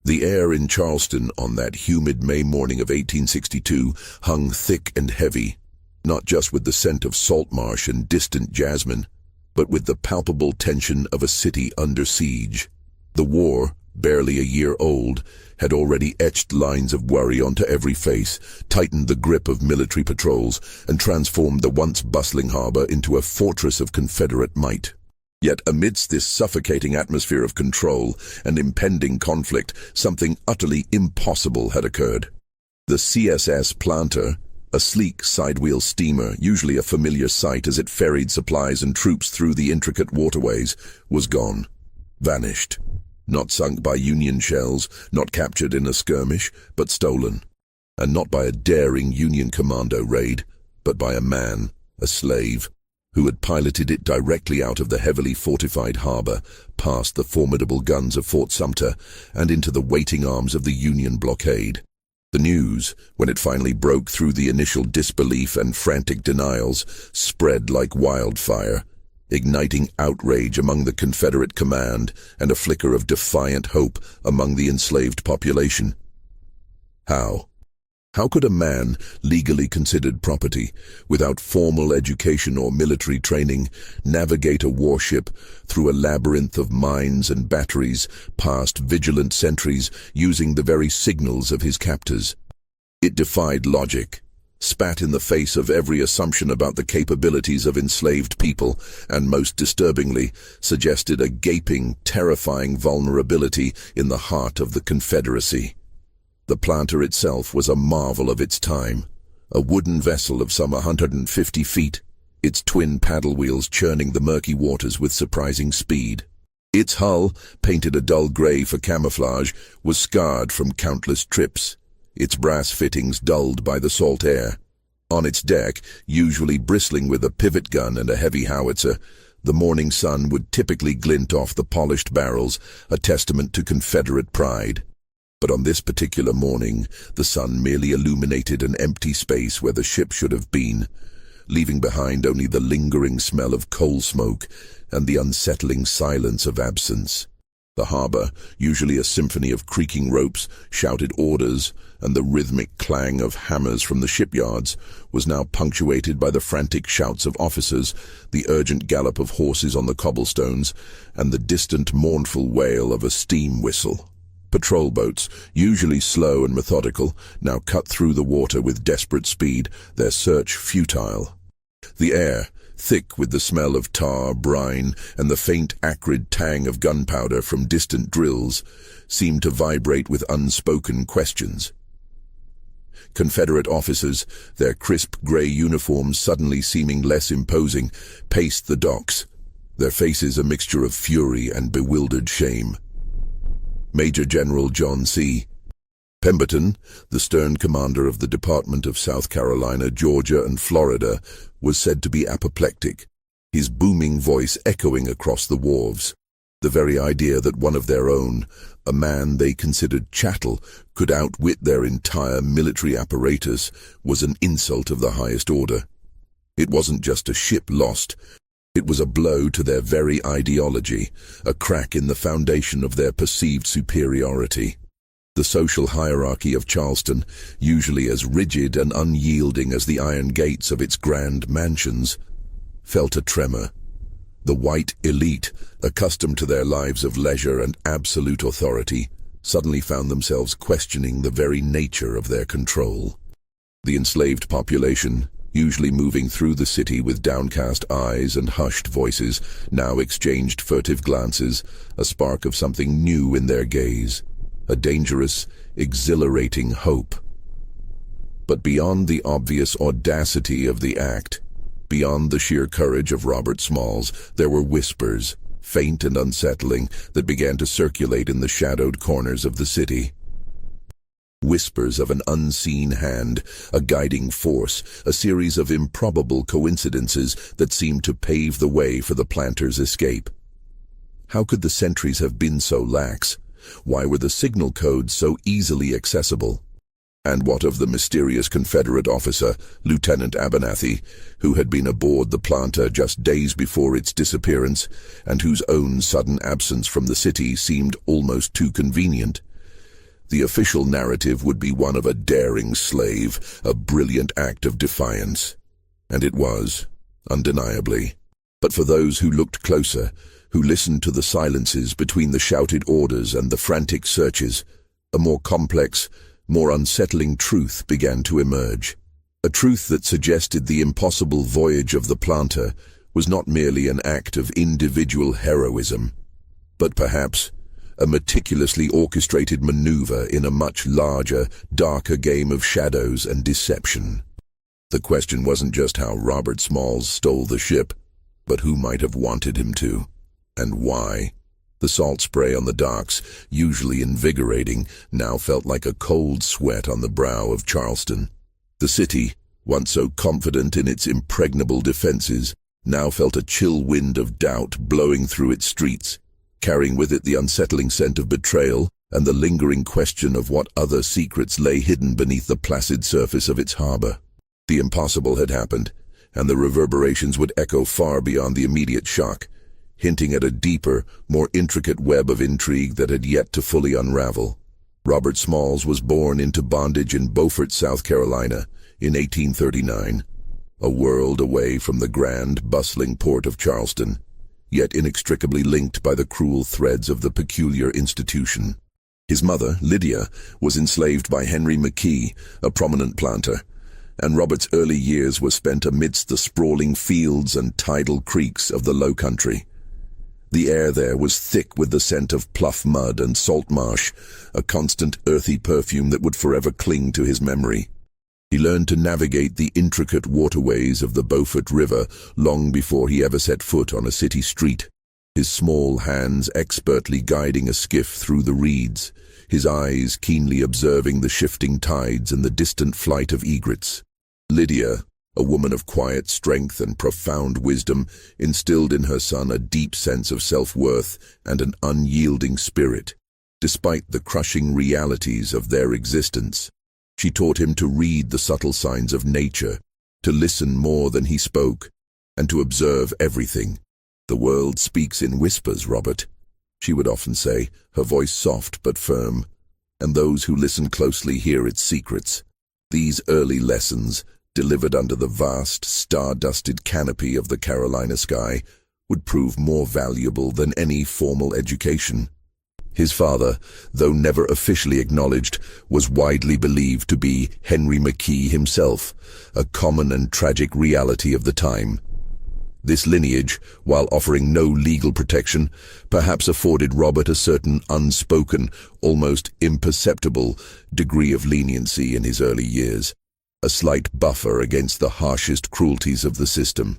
The air in Charleston on that humid May morning of 1862 hung thick and heavy, not just with the scent of salt marsh and distant jasmine, but with the palpable tension of a city under siege. The war, barely a year old, had already etched lines of worry onto every face, tightened the grip of military patrols, and transformed the once bustling harbor into a fortress of Confederate might. Yet amidst this suffocating atmosphere of control and impending conflict, something utterly impossible had occurred. The CSS Planter, a sleek sidewheel steamer, usually a familiar sight as it ferried supplies and troops through the intricate waterways, was gone, vanished. Not sunk by Union shells, not captured in a skirmish, but stolen. And not by a daring Union commando raid, but by a man, a slave, who had piloted it directly out of the heavily fortified harbor, past the formidable guns of Fort Sumter, and into the waiting arms of the Union blockade. The news, when it finally broke through the initial disbelief and frantic denials, spread like wildfire, igniting outrage among the Confederate command and a flicker of defiant hope among the enslaved population. How? How could a man, legally considered property, without formal education or military training, navigate a warship through a labyrinth of mines and batteries, past vigilant sentries, using the very signals of his captors? It defied logic, spat in the face of every assumption about the capabilities of enslaved people, and most disturbingly, suggested a gaping, terrifying vulnerability in the heart of the Confederacy. The Planter itself was a marvel of its time, a wooden vessel of some 150 feet, its twin paddle wheels churning the murky waters with surprising speed. Its hull, painted a dull gray for camouflage, was scarred from countless trips, its brass fittings dulled by the salt air. On its deck, usually bristling with a pivot gun and a heavy howitzer, the morning sun would typically glint off the polished barrels, a testament to Confederate pride. But on this particular morning, the sun merely illuminated an empty space where the ship should have been, leaving behind only the lingering smell of coal smoke and the unsettling silence of absence. The harbor, usually a symphony of creaking ropes, shouted orders, and the rhythmic clang of hammers from the shipyards, was now punctuated by the frantic shouts of officers, the urgent gallop of horses on the cobblestones, and the distant mournful wail of a steam whistle. Patrol boats, usually slow and methodical, now cut through the water with desperate speed, their search futile. The air, thick with the smell of tar, brine, and the faint acrid tang of gunpowder from distant drills, seemed to vibrate with unspoken questions. Confederate officers, their crisp gray uniforms suddenly seeming less imposing, paced the docks, their faces a mixture of fury and bewildered shame. Major General John C. Pemberton, the stern commander of the Department of South Carolina, Georgia, and Florida, was said to be apoplectic, his booming voice echoing across the wharves. The very idea that one of their own, a man they considered chattel, could outwit their entire military apparatus was an insult of the highest order. It wasn't just a ship lost. It was a blow to their very ideology, a crack in the foundation of their perceived superiority. The social hierarchy of Charleston, usually as rigid and unyielding as the iron gates of its grand mansions, felt a tremor. The white elite, accustomed to their lives of leisure and absolute authority, suddenly found themselves questioning the very nature of their control. The enslaved population, usually moving through the city with downcast eyes and hushed voices, now exchanged furtive glances, a spark of something new in their gaze, a dangerous, exhilarating hope. But beyond the obvious audacity of the act, beyond the sheer courage of Robert SMALLS, there were whispers, faint and unsettling, that began to circulate in the shadowed corners of the city. Whispers of an unseen hand, a guiding force, a series of improbable coincidences that seemed to pave the way for the Planter's escape. How could the sentries have been so lax? Why were the signal codes so easily accessible? And what of the mysterious Confederate officer, Lieutenant Abernathy, who had been aboard the Planter just days before its disappearance, and whose own sudden absence from the city seemed almost too convenient? The official narrative would be one of a daring slave, a brilliant act of defiance. And it was, undeniably. But for those who looked closer, who listened to the silences between the shouted orders and the frantic searches, a more complex, more unsettling truth began to emerge. A truth that suggested the impossible voyage of the planter was not merely an act of individual heroism, but perhaps a meticulously orchestrated maneuver in a much larger, darker game of shadows and deception. The question wasn't just how Robert SMALLS stole the ship, but who might have wanted him to, and why. The salt spray on the docks, usually invigorating, now felt like a cold sweat on the brow of Charleston. The city, once so confident in its impregnable defenses, now felt a chill wind of doubt blowing through its streets, carrying with it the unsettling scent of betrayal and the lingering question of what other secrets lay hidden beneath the placid surface of its harbor. The impossible had happened, and the reverberations would echo far beyond the immediate shock, hinting at a deeper, more intricate web of intrigue that had yet to fully unravel. Robert SMALLS was born into bondage in Beaufort, South Carolina, in 1839, a world away from the grand, bustling port of Charleston, yet inextricably linked by the cruel threads of the peculiar institution. His mother, Lydia, was enslaved by Henry McKee, a prominent planter, and Robert's early years were spent amidst the sprawling fields and tidal creeks of the Low Country. The air there was thick with the scent of plough mud and salt marsh, a constant earthy perfume that would forever cling to his memory. He learned to navigate the intricate waterways of the Beaufort River long before he ever set foot on a city street, his small hands expertly guiding a skiff through the reeds, his eyes keenly observing the shifting tides and the distant flight of egrets. Lydia, a woman of quiet strength and profound wisdom, instilled in her son a deep sense of self-worth and an unyielding spirit. Despite the crushing realities of their existence, she taught him to read the subtle signs of nature, to listen more than he spoke, and to observe everything. "The world speaks in whispers, Robert," she would often say, her voice soft but firm, "and those who listen closely hear its secrets." These early lessons, delivered under the vast, star-dusted canopy of the Carolina sky, would prove more valuable than any formal education. His father, though never officially acknowledged, was widely believed to be Henry McKee himself, a common and tragic reality of the time. This lineage, while offering no legal protection, perhaps afforded Robert a certain unspoken, almost imperceptible degree of leniency in his early years, a slight buffer against the harshest cruelties of the system.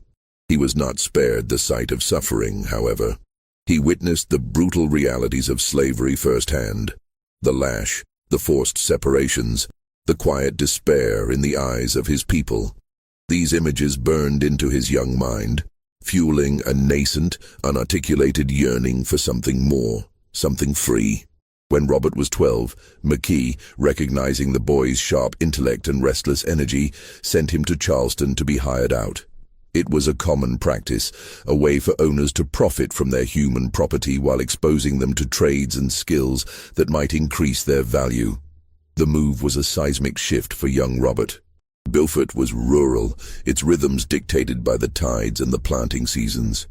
He was not spared the sight of suffering, however. He witnessed the brutal realities of slavery firsthand, the lash, the forced separations, the quiet despair in the eyes of his people. These images burned into his young mind, fueling a nascent, unarticulated yearning for something more, something free. When Robert was 12, McKee, recognizing the boy's sharp intellect and restless energy, sent him to Charleston to be hired out. It was a common practice, a way for owners to profit from their human property while exposing them to trades and skills that might increase their value. The move was a seismic shift for young Robert. Beaufort was rural, its rhythms dictated by the tides and the planting seasons.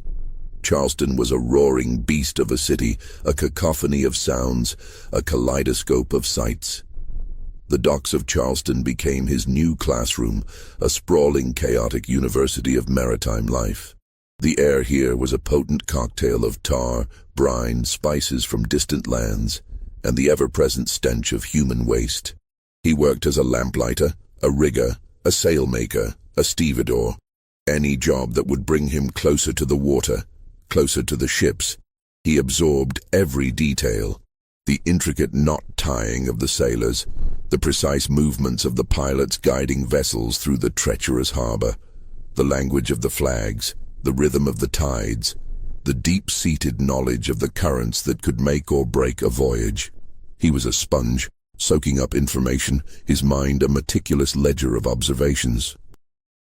Charleston was a roaring beast of a city, a cacophony of sounds, a kaleidoscope of sights. The docks of Charleston became his new classroom, a sprawling, chaotic university of maritime life. The air here was a potent cocktail of tar, brine, spices from distant lands, and the ever-present stench of human waste. He worked as a lamplighter, a rigger, a sailmaker, a stevedore, any job that would bring him closer to the water, closer to the ships. He absorbed every detail, the intricate knot-tying of the sailors, the precise movements of the pilots guiding vessels through the treacherous harbor, the language of the flags, the rhythm of the tides, the deep-seated knowledge of the currents that could make or break a voyage. He was a sponge, soaking up information, his mind a meticulous ledger of observations.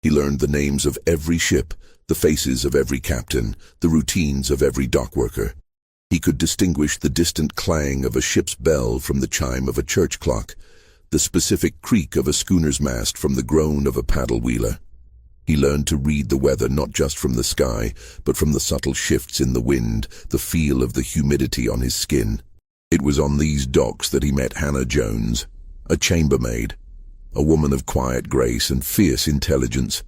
He learned the names of every ship, the faces of every captain, the routines of every dock worker. He He could distinguish the distant clang of a ship's bell from the chime of a church clock, the specific creak of a schooner's mast from the groan of a paddle wheeler. He learned to read the weather not just from the sky, but from the subtle shifts in the wind, the feel of the humidity on his skin. It was on these docks that he met Hannah Jones, a chambermaid, a woman of quiet grace and fierce intelligence.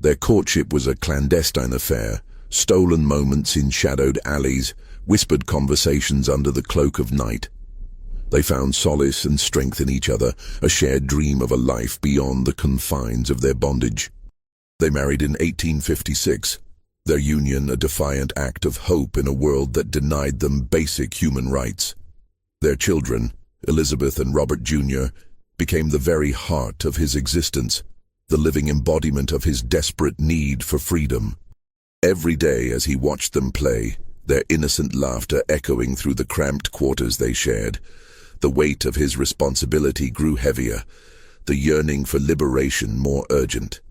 Their courtship was a clandestine affair, stolen moments in shadowed alleys, whispered conversations under the cloak of night. They found solace and strength in each other, a shared dream of a life beyond the confines of their bondage. They married in 1856, their union a defiant act of hope in a world that denied them basic human rights. Their children, Elizabeth and Robert Jr., became the very heart of his existence, the living embodiment of his desperate need for freedom. Every day as he watched them play, their innocent laughter echoing through the cramped quarters they shared, the weight of his responsibility grew heavier, the yearning for liberation more urgent.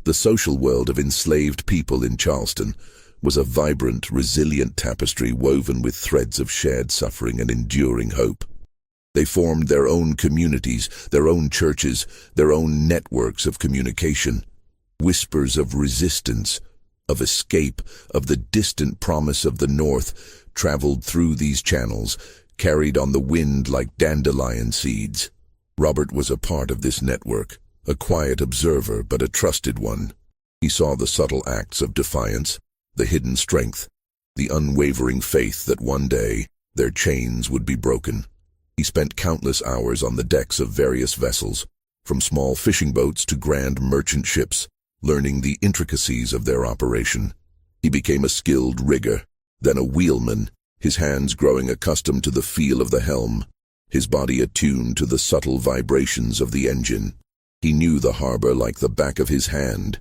The social world of enslaved people in Charleston was a vibrant, resilient tapestry woven with threads of shared suffering and enduring hope. They formed their own communities, their own churches, their own networks of communication, whispers of resistance, of escape, of the distant promise of the North traveled through these channels, carried on the wind like dandelion seeds. Robert was a part of this network, a quiet observer but a trusted one. He saw the subtle acts of defiance, the hidden strength, the unwavering faith that one day their chains would be broken. He spent countless hours on the decks of various vessels, from small fishing boats to grand merchant ships, learning the intricacies of their operation. He became a skilled rigger, then a wheelman, his hands growing accustomed to the feel of the helm, his body attuned to the subtle vibrations of the engine. He knew the harbor like the back of his hand.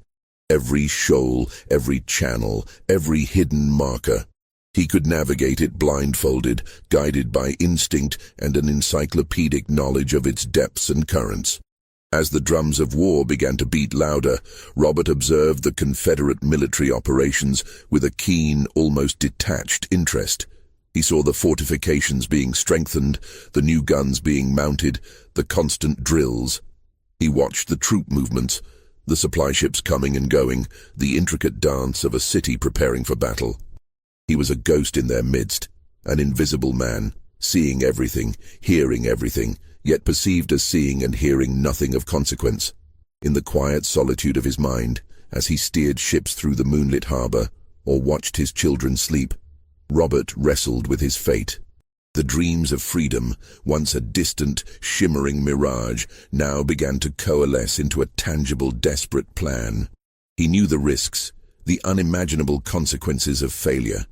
Every shoal, every channel, every hidden marker. He could navigate it blindfolded, guided by instinct and an encyclopedic knowledge of its depths and currents. As the drums of war began to beat louder, Robert observed the Confederate military operations with a keen, almost detached interest. He saw the fortifications being strengthened, the new guns being mounted, the constant drills. He watched the troop movements, the supply ships coming and going, the intricate dance of a city preparing for battle. He was a ghost in their midst, an invisible man, seeing everything, hearing everything, yet perceived as seeing and hearing nothing of consequence. In the quiet solitude of his mind, as he steered ships through the moonlit harbor, or watched his children sleep, Robert wrestled with his fate. The dreams of freedom, once a distant, shimmering mirage, now began to coalesce into a tangible, desperate plan. He knew the risks, the unimaginable consequences of failure.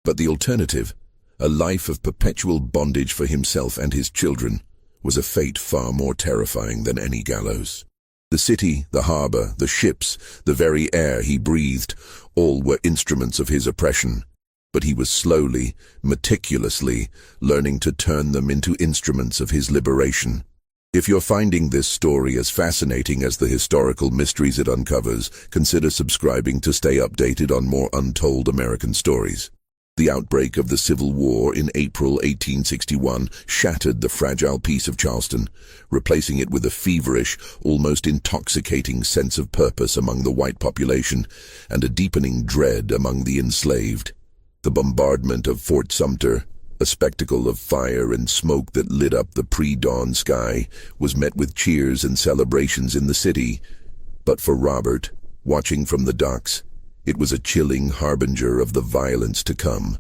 But the alternative, a life of perpetual bondage for himself and his children, was a fate far more terrifying than any gallows. The city, the harbor, the ships, the very air he breathed, all were instruments of his oppression. But he was slowly, meticulously, learning to turn them into instruments of his liberation. If you're finding this story as fascinating as the historical mysteries it uncovers, consider subscribing to stay updated on more untold American stories. The outbreak of the Civil War in April 1861 shattered the fragile peace of Charleston, replacing it with a feverish, almost intoxicating sense of purpose among the white population and a deepening dread among the enslaved. The bombardment of Fort Sumter, a spectacle of fire and smoke that lit up the pre-dawn sky, was met with cheers and celebrations in the city. But for Robert, watching from the docks, it was a chilling harbinger of the violence to come.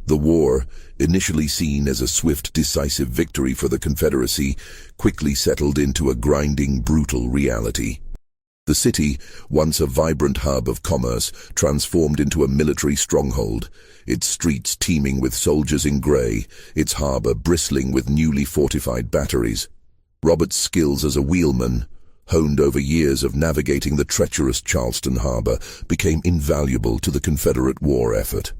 The war, initially seen as a swift, decisive victory for the Confederacy, quickly settled into a grinding, brutal reality. The city, once a vibrant hub of commerce, transformed into a military stronghold, its streets teeming with soldiers in gray, its harbor bristling with newly fortified batteries. Robert's skills as a wheelman, honed over years of navigating the treacherous Charleston harbor, became invaluable to the Confederate war effort.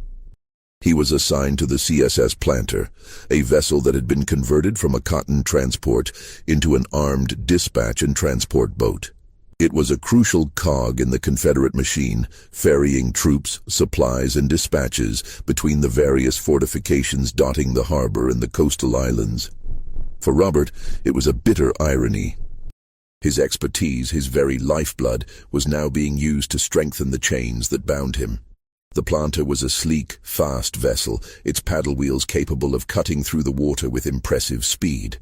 He was assigned to the CSS Planter, a vessel that had been converted from a cotton transport into an armed dispatch and transport boat. It was a crucial cog in the Confederate machine, ferrying troops, supplies, and dispatches between the various fortifications dotting the harbor and the coastal islands. For Robert, it was a bitter irony. His expertise, his very lifeblood, was now being used to strengthen the chains that bound him. The planter was a sleek, fast vessel, its paddle wheels capable of cutting through the water with impressive speed.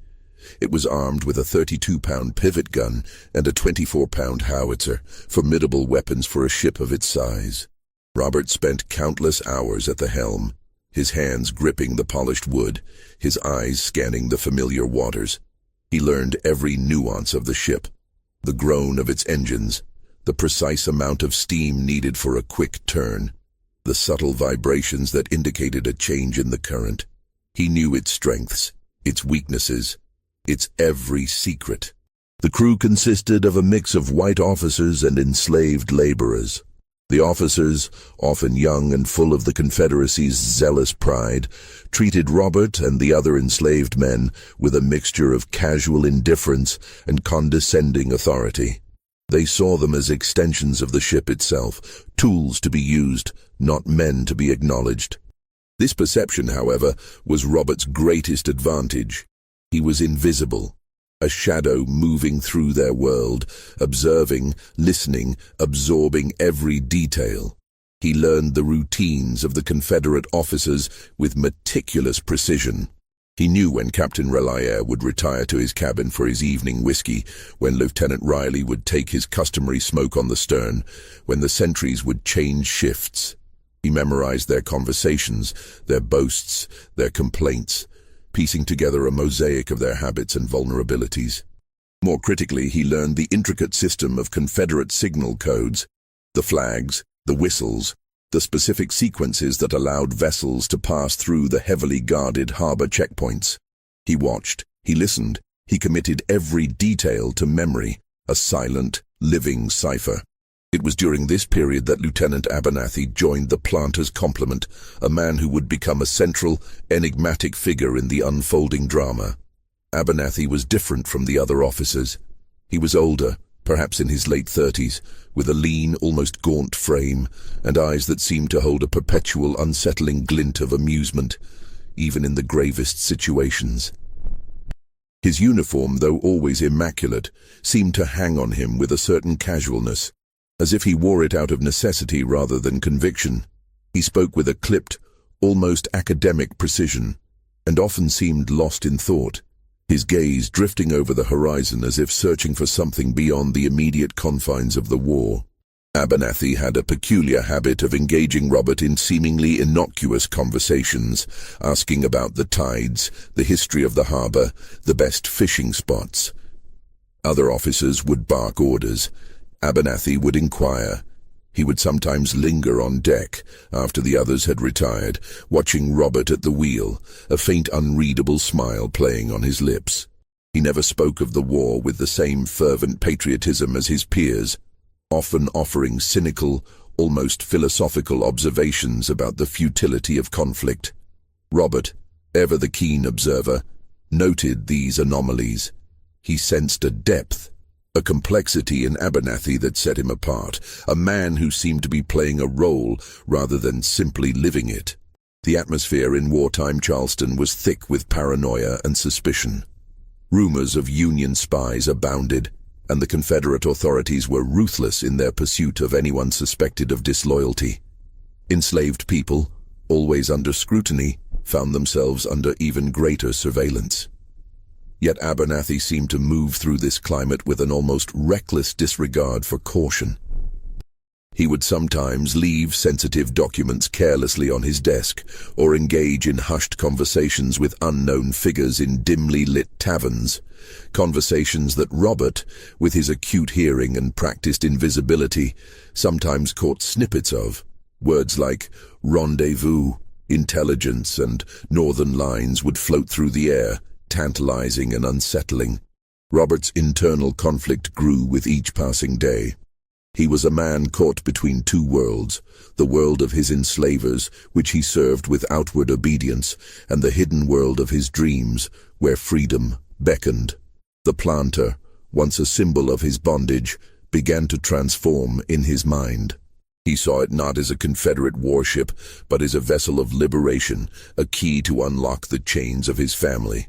It was armed with a 32-pound pivot gun and a 24-pound howitzer, formidable weapons for a ship of its size. Robert spent countless hours at the helm, his hands gripping the polished wood, his eyes scanning the familiar waters. He learned every nuance of the ship, the groan of its engines, the precise amount of steam needed for a quick turn, the subtle vibrations that indicated a change in the current. He knew its strengths, its weaknesses, its every secret. The crew consisted of a mix of white officers and enslaved laborers. The officers, often young and full of the Confederacy's zealous pride, treated Robert and the other enslaved men with a mixture of casual indifference and condescending authority. They saw them as extensions of the ship itself, tools to be used, not men to be acknowledged. This perception, however, was Robert's greatest advantage. He was invisible, a shadow moving through their world, observing, listening, absorbing every detail. He learned the routines of the Confederate officers with meticulous precision. He knew when Captain Relier would retire to his cabin for his evening whiskey, when Lieutenant Riley would take his customary smoke on the stern, when the sentries would change shifts. He memorized their conversations, their boasts, their complaints, piecing together a mosaic of their habits and vulnerabilities. More critically, he learned the intricate system of Confederate signal codes, the flags, the whistles, the specific sequences that allowed vessels to pass through the heavily guarded harbor checkpoints. He watched, he listened, he committed every detail to memory, a silent, living cipher. It was during this period that Lieutenant Abernathy joined the planter's complement, a man who would become a central, enigmatic figure in the unfolding drama. Abernathy was different from the other officers. He was older, perhaps in his late 30s, with a lean, almost gaunt frame, and eyes that seemed to hold a perpetual, unsettling glint of amusement, even in the gravest situations. His uniform, though always immaculate, seemed to hang on him with a certain casualness, as if he wore it out of necessity rather than conviction. He spoke with a clipped, almost academic precision, and often seemed lost in thought, his gaze drifting over the horizon as if searching for something beyond the immediate confines of the war. Abernathy had a peculiar habit of engaging Robert in seemingly innocuous conversations, asking about the tides, the history of the harbor, the best fishing spots. Other officers would bark orders. Abernathy would inquire. He would sometimes linger on deck after the others had retired, watching Robert at the wheel, a faint unreadable smile playing on his lips. He never spoke of the war with the same fervent patriotism as his peers, often offering cynical, almost philosophical observations about the futility of conflict. Robert, ever the keen observer, noted these anomalies. He sensed a depth, a complexity in Abernathy that set him apart, a man who seemed to be playing a role rather than simply living it. The atmosphere in wartime Charleston was thick with paranoia and suspicion. Rumors of Union spies abounded, and the Confederate authorities were ruthless in their pursuit of anyone suspected of disloyalty. Enslaved people, always under scrutiny, found themselves under even greater surveillance. Yet Abernathy seemed to move through this climate with an almost reckless disregard for caution. He would sometimes leave sensitive documents carelessly on his desk, or engage in hushed conversations with unknown figures in dimly lit taverns, conversations that Robert, with his acute hearing and practiced invisibility, sometimes caught snippets of. Words like rendezvous, intelligence, and northern lines would float through the air, tantalizing and unsettling. Robert's internal conflict grew with each passing day. He was a man caught between two worlds, the world of his enslavers, which he served with outward obedience, and the hidden world of his dreams, where freedom beckoned. The planter, once a symbol of his bondage, began to transform in his mind. He saw it not as a Confederate warship, but as a vessel of liberation, a key to unlock the chains of his family.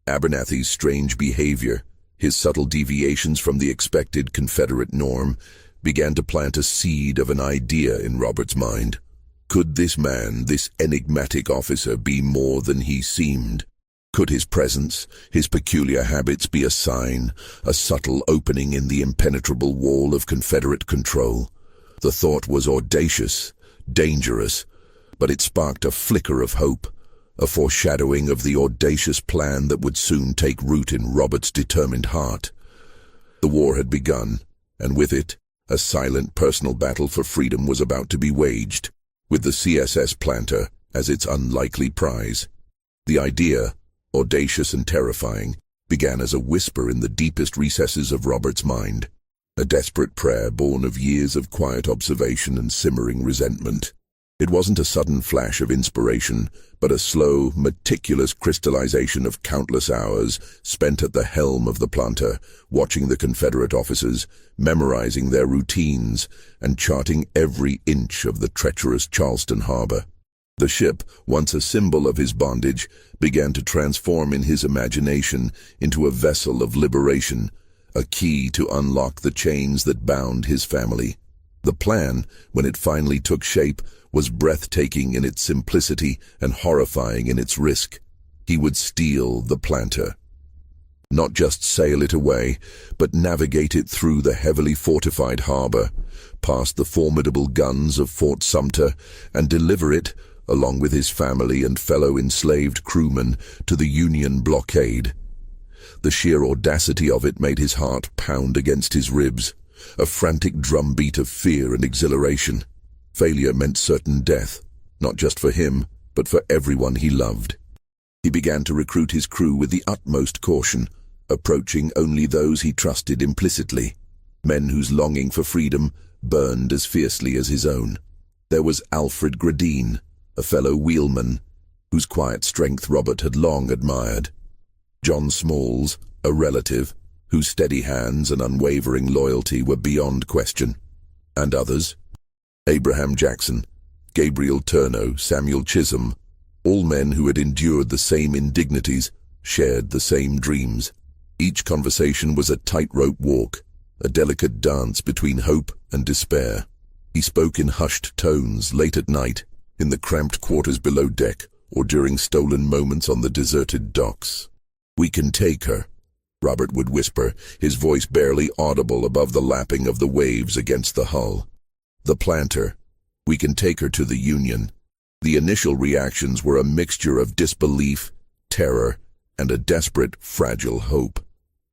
Abernathy's strange behavior, his subtle deviations from the expected Confederate norm, began to plant a seed of an idea in Robert's mind. Could this man, this enigmatic officer, be more than he seemed? Could his presence, his peculiar habits be a sign, a subtle opening in the impenetrable wall of Confederate control? The thought was audacious, dangerous, but it sparked a flicker of hope, a foreshadowing of the audacious plan that would soon take root in Robert's determined heart. The war had begun, and with it, a silent personal battle for freedom was about to be waged, with the CSS Planter as its unlikely prize. The idea, audacious and terrifying, began as a whisper in the deepest recesses of Robert's mind, a desperate prayer born of years of quiet observation and simmering resentment. It wasn't a sudden flash of inspiration, but a slow, meticulous crystallization of countless hours spent at the helm of the Planter, watching the Confederate officers, memorizing their routines, and charting every inch of the treacherous Charleston harbor. The ship, once a symbol of his bondage, began to transform in his imagination into a vessel of liberation, a key to unlock the chains that bound his family. The plan, when it finally took shape, was breathtaking in its simplicity and horrifying in its risk. He would steal the Planter. Not just sail it away, but navigate it through the heavily fortified harbor, past the formidable guns of Fort Sumter, and deliver it, along with his family and fellow enslaved crewmen, to the Union blockade. The sheer audacity of it made his heart pound against his ribs, a frantic drumbeat of fear and exhilaration. Failure meant certain death, not just for him, but for everyone he loved. He began to recruit his crew with the utmost caution, approaching only those he trusted implicitly, men whose longing for freedom burned as fiercely as his own. There was Alfred Gradine, a fellow wheelman, whose quiet strength Robert had long admired. John SMALLS, a relative, whose steady hands and unwavering loyalty were beyond question. And others. Abraham Jackson, Gabriel Turno, Samuel Chisholm, all men who had endured the same indignities, shared the same dreams. Each conversation was a tightrope walk, a delicate dance between hope and despair. He spoke in hushed tones late at night, in the cramped quarters below deck, or during stolen moments on the deserted docks. "We can take her," Robert would whisper, his voice barely audible above the lapping of the waves against the hull. "The Planter. We can take her to the Union." The initial reactions were a mixture of disbelief, terror, and a desperate, fragile hope.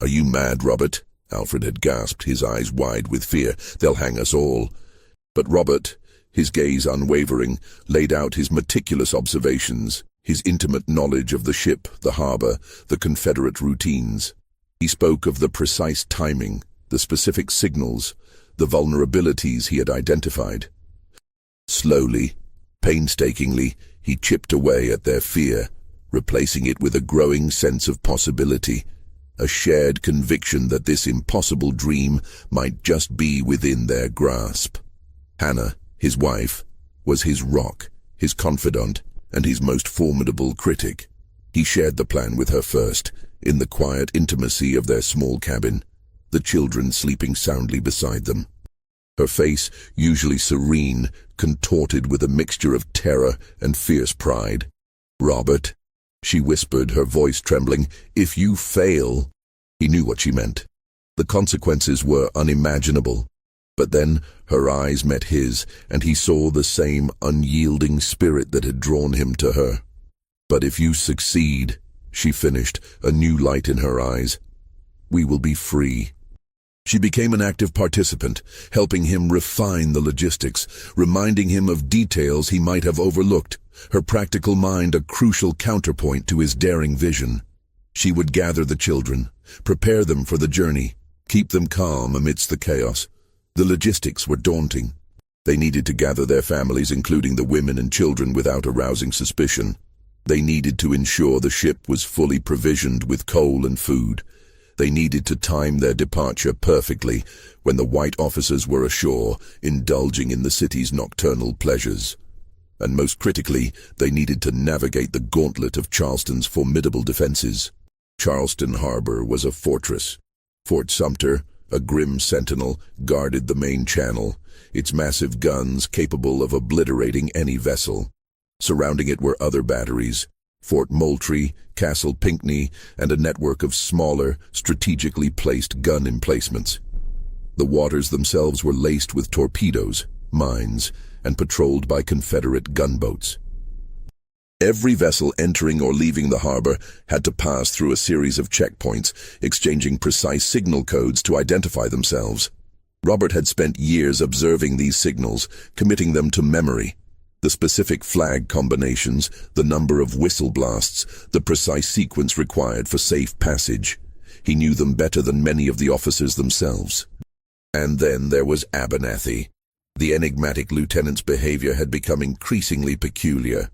"Are you mad, Robert?" Alfred had gasped, his eyes wide with fear. "They'll hang us all." But Robert, his gaze unwavering, laid out his meticulous observations, his intimate knowledge of the ship, the harbor, the Confederate routines. He spoke of the precise timing, the specific signals, the vulnerabilities he had identified. Slowly, painstakingly, he chipped away at their fear, replacing it with a growing sense of possibility, a shared conviction that this impossible dream might just be within their grasp. Hannah, his wife, was his rock, his confidant, and his most formidable critic. He shared the plan with her first, in the quiet intimacy of their small cabin, the children sleeping soundly beside them. Her face, usually serene, contorted with a mixture of terror and fierce pride. "Robert," she whispered, her voice trembling, "if you fail—" He knew what she meant. The consequences were unimaginable. But then her eyes met his, and he saw the same unyielding spirit that had drawn him to her. "But if you succeed," she finished, a new light in her eyes, "we will be free." She became an active participant, helping him refine the logistics, reminding him of details he might have overlooked, her practical mind a crucial counterpoint to his daring vision. She would gather the children, prepare them for the journey, keep them calm amidst the chaos. The logistics were daunting. They needed to gather their families, including the women and children, without arousing suspicion. They needed to ensure the ship was fully provisioned with coal and food. They needed to time their departure perfectly when the white officers were ashore, indulging in the city's nocturnal pleasures. And most critically, they needed to navigate the gauntlet of Charleston's formidable defenses. Charleston Harbor was a fortress. Fort Sumter, a grim sentinel, guarded the main channel, its massive guns capable of obliterating any vessel. Surrounding it were other batteries, Fort Moultrie, Castle Pinckney, and a network of smaller, strategically placed gun emplacements. The waters themselves were laced with torpedoes, mines, and patrolled by Confederate gunboats. Every vessel entering or leaving the harbor had to pass through a series of checkpoints, exchanging precise signal codes to identify themselves. Robert had spent years observing these signals, committing them to memory. The specific flag combinations, the number of whistle blasts, the precise sequence required for safe passage. He knew them better than many of the officers themselves. And then there was Abernathy. The enigmatic lieutenant's behavior had become increasingly peculiar,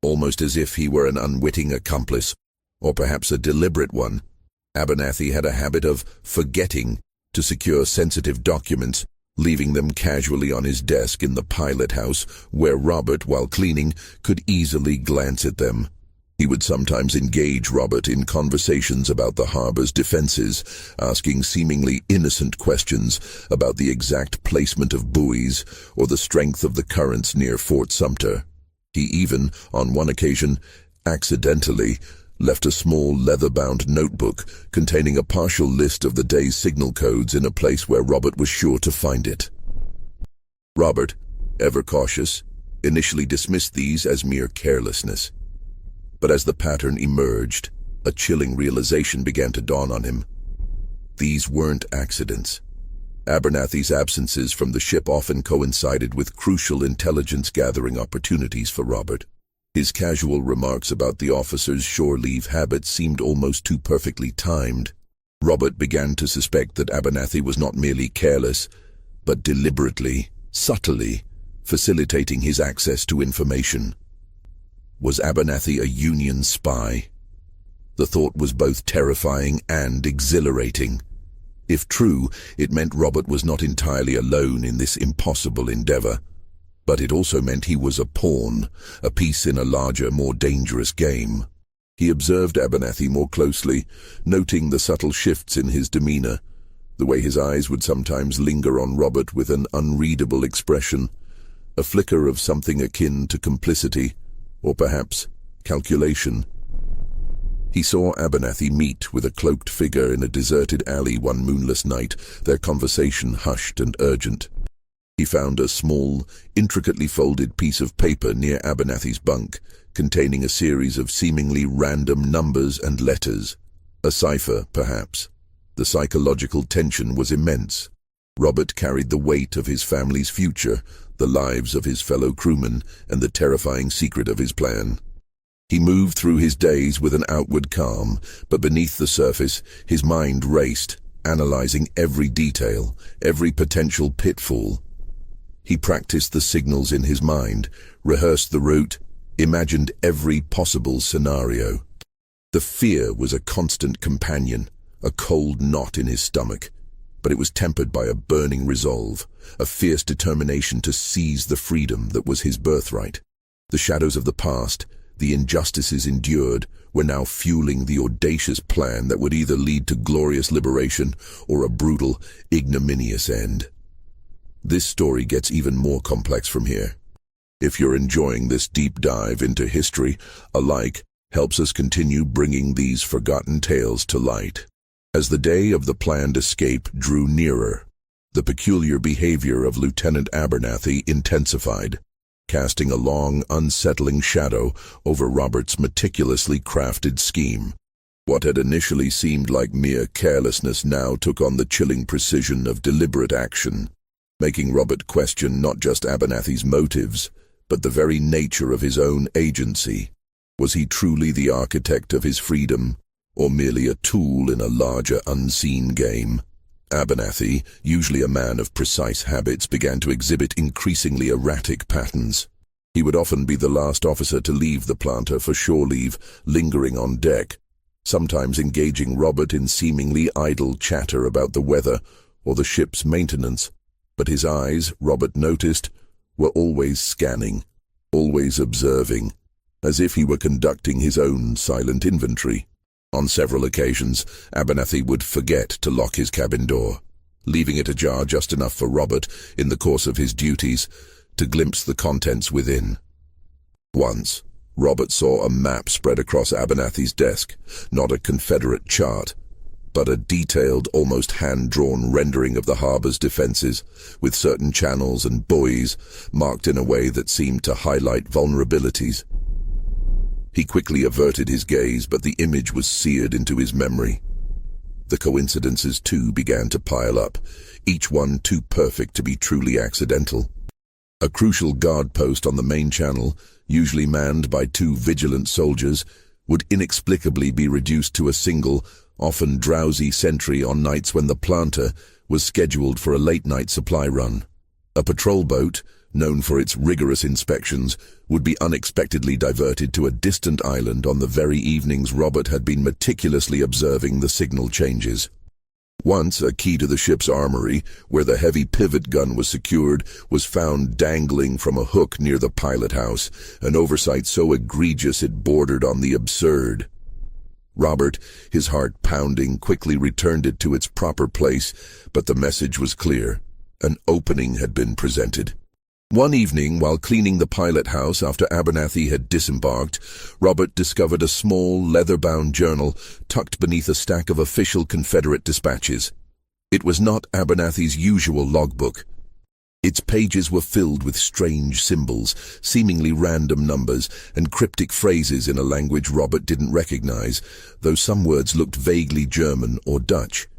almost as if he were an unwitting accomplice, or perhaps a deliberate one. Abernathy had a habit of forgetting to secure sensitive documents, leaving them casually on his desk in the pilot house, where Robert, while cleaning, could easily glance at them. He would sometimes engage Robert in conversations about the harbor's defenses, asking seemingly innocent questions about the exact placement of buoys or the strength of the currents near Fort Sumter. He even, on one occasion, accidentally left a small leather-bound notebook containing a partial list of the day's signal codes in a place where Robert was sure to find it. Robert, ever cautious, initially dismissed these as mere carelessness. But as the pattern emerged, a chilling realization began to dawn on him. These weren't accidents. Abernathy's absences from the ship often coincided with crucial intelligence-gathering opportunities for Robert. His casual remarks about the officers' shore leave habits seemed almost too perfectly timed. Robert began to suspect that Abernathy was not merely careless, but deliberately, subtly, facilitating his access to information. Was Abernathy a Union spy? The thought was both terrifying and exhilarating. If true, it meant Robert was not entirely alone in this impossible endeavor. But it also meant he was a pawn, a piece in a larger, more dangerous game. He observed Abernathy more closely, noting the subtle shifts in his demeanor, the way his eyes would sometimes linger on Robert with an unreadable expression, a flicker of something akin to complicity, or perhaps calculation. He saw Abernathy meet with a cloaked figure in a deserted alley one moonless night, their conversation hushed and urgent. He found a small, intricately folded piece of paper near Abernathy's bunk, containing a series of seemingly random numbers and letters. A cipher, perhaps. The psychological tension was immense. Robert carried the weight of his family's future, the lives of his fellow crewmen, and the terrifying secret of his plan. He moved through his days with an outward calm, but beneath the surface, his mind raced, analyzing every detail, every potential pitfall. He practiced the signals in his mind, rehearsed the route, imagined every possible scenario. The fear was a constant companion, a cold knot in his stomach, but it was tempered by a burning resolve, a fierce determination to seize the freedom that was his birthright. The shadows of the past, the injustices endured, were now fueling the audacious plan that would either lead to glorious liberation or a brutal, ignominious end. This story gets even more complex from here. If you're enjoying this deep dive into history, a like helps us continue bringing these forgotten tales to light. As the day of the planned escape drew nearer, the peculiar behavior of Lieutenant Abernathy intensified, casting a long, unsettling shadow over Robert's meticulously crafted scheme. What had initially seemed like mere carelessness now took on the chilling precision of deliberate action, making Robert question not just Abernathy's motives, but the very nature of his own agency. Was he truly the architect of his freedom, or merely a tool in a larger unseen game? Abernathy, usually a man of precise habits, began to exhibit increasingly erratic patterns. He would often be the last officer to leave the planter for shore leave, lingering on deck, sometimes engaging Robert in seemingly idle chatter about the weather or the ship's maintenance. But his eyes, Robert noticed, were always scanning, always observing, as if he were conducting his own silent inventory. On several occasions, Abernathy would forget to lock his cabin door, leaving it ajar just enough for Robert, in the course of his duties, to glimpse the contents within. Once, Robert saw a map spread across Abernathy's desk, not a Confederate chart, but a detailed, almost hand-drawn rendering of the harbor's defenses, with certain channels and buoys marked in a way that seemed to highlight vulnerabilities. He quickly averted his gaze, but the image was seared into his memory. The coincidences, too, began to pile up, each one too perfect to be truly accidental. A crucial guard post on the main channel, usually manned by 2 vigilant soldiers, would inexplicably be reduced to a single, often drowsy sentry on nights when the planter was scheduled for a late-night supply run. A patrol boat, known for its rigorous inspections, would be unexpectedly diverted to a distant island on the very evenings Robert had been meticulously observing the signal changes. Once, a key to the ship's armory, where the heavy pivot gun was secured, was found dangling from a hook near the pilot house, an oversight so egregious it bordered on the absurd. Robert, his heart pounding, quickly returned it to its proper place, but the message was clear. An opening had been presented. One evening, while cleaning the pilot house after Abernathy had disembarked, Robert discovered a small, leather-bound journal tucked beneath a stack of official Confederate dispatches. It was not Abernathy's usual logbook. Its pages were filled with strange symbols, seemingly random numbers, and cryptic phrases in a language Robert didn't recognize, though some words looked vaguely German or Dutch.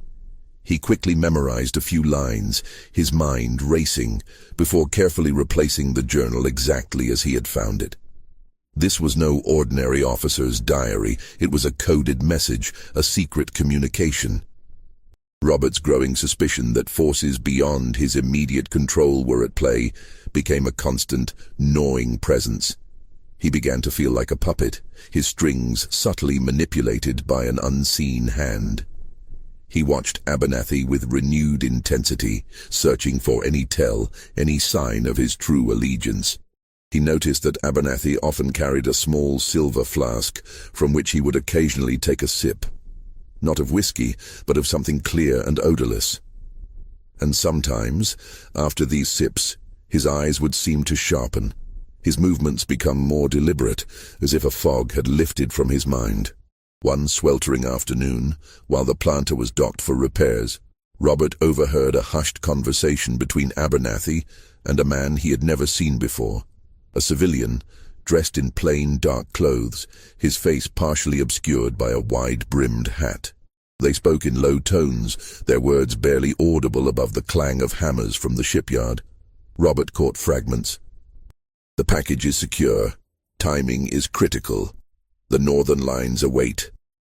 He quickly memorized a few lines, his mind racing, before carefully replacing the journal exactly as he had found it. This was no ordinary officer's diary. It was a coded message, a secret communication. Robert's growing suspicion that forces beyond his immediate control were at play became a constant, gnawing presence. He began to feel like a puppet, his strings subtly manipulated by an unseen hand. He watched Abernathy with renewed intensity, searching for any tell, any sign of his true allegiance. He noticed that Abernathy often carried a small silver flask, from which he would occasionally take a sip. Not of whiskey, but of something clear and odorless. And sometimes, after these sips, his eyes would seem to sharpen, his movements become more deliberate, as if a fog had lifted from his mind. One sweltering afternoon, while the planter was docked for repairs, Robert overheard a hushed conversation between Abernathy and a man he had never seen before, a civilian, dressed in plain dark clothes, his face partially obscured by a wide-brimmed hat. They spoke in low tones, their words barely audible above the clang of hammers from the shipyard. Robert caught fragments. "The package is secure. Timing is critical. The northern lines await."